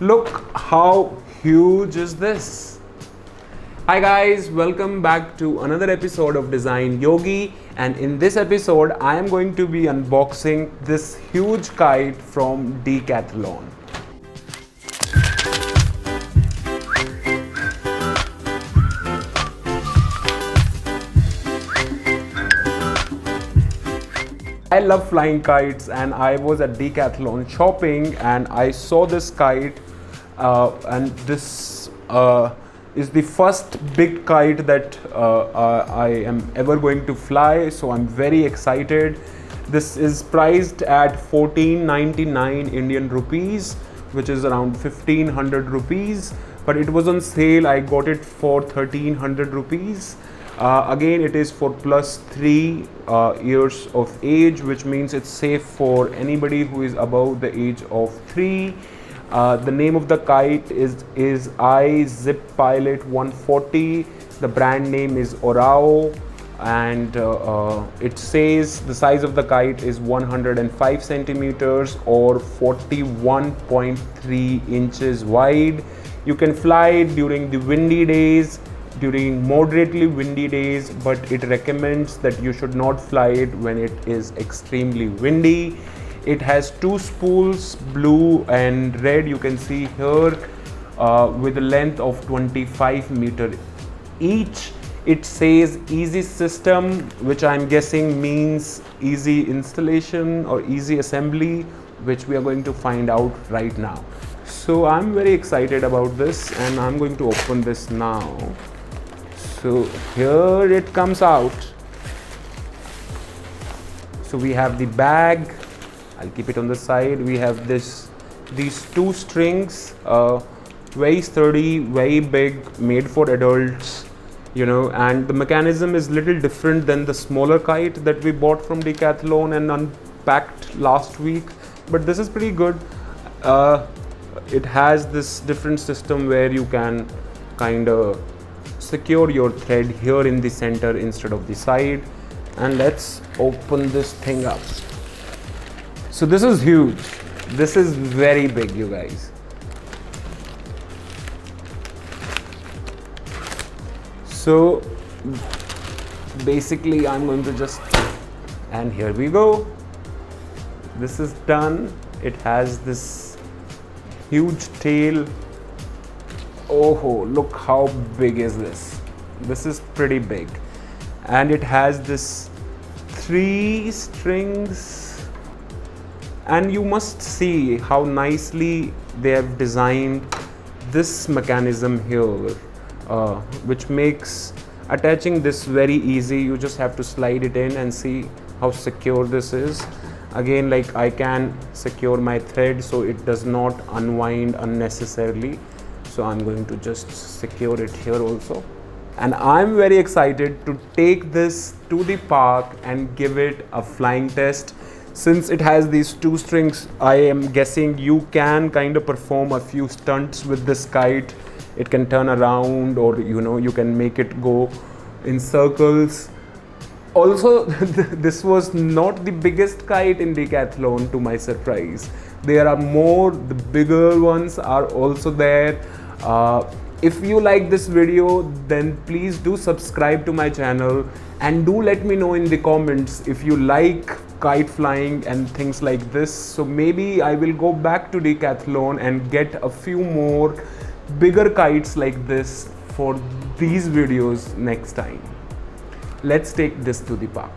Look how huge is this. Hi guys, welcome back to another episode of Design Yogi, and in this episode I am going to be unboxing this huge kite from Decathlon. I love flying kites, and I was at Decathlon shopping and I saw this kite and this is the first big kite that I am ever going to fly, so I'm very excited. This is priced at 1499 Indian rupees, which is around 1500 rupees, but it was on sale. I got it for 1300 rupees. Again, it is for +3 years of age, which means it's safe for anybody who is above the age of 3. The name of the kite is Izypilot 140. The brand name is Orao, and it says the size of the kite is 105 centimeters or 41.3 inches wide. You can fly it during the windy days, during moderately windy days, but it recommends that you should not fly it when it is extremely windy. It has 2 spools, blue and red, you can see here, with a length of 25 meters each. It says easy system, which I'm guessing means easy installation or easy assembly, which we are going to find out right now. So I'm very excited about this, and I'm going to open this now. So here it comes out. So we have the bag. I'll keep it on the side. We have these 2 strings, very sturdy, very big, made for adults, you know, and the mechanism is little different than the smaller kite that we bought from Decathlon and unpacked last week, but this is pretty good. It has this different system where you can kind of secure your thread here in the center instead of the side. And let's open this thing up. So this is huge. This is very big, you guys. So basically I'm going to just, and here we go. This is done. It has this huge tail. Oh, look how big is this. This is pretty big. And it has this 3 strings. And you must see how nicely they have designed this mechanism here, which makes attaching this very easy. You just have to slide it in and see how secure this is. Again, like, I can secure my thread so it does not unwind unnecessarily. So I'm going to just secure it here also. And I'm very excited to take this to the park and give it a flying test. Since it has these 2 strings, I am guessing you can kind of perform a few stunts with this kite. It can turn around, or you know, you can make it go in circles. Also, this was not the biggest kite in Decathlon, to my surprise. There are more, the bigger ones are also there. If you like this video, then please do subscribe to my channel, and do let me know in the comments if you like kite flying and things like this. So maybe I will go back to Decathlon and get a few more bigger kites like this for these videos next time. Let's take this to the park.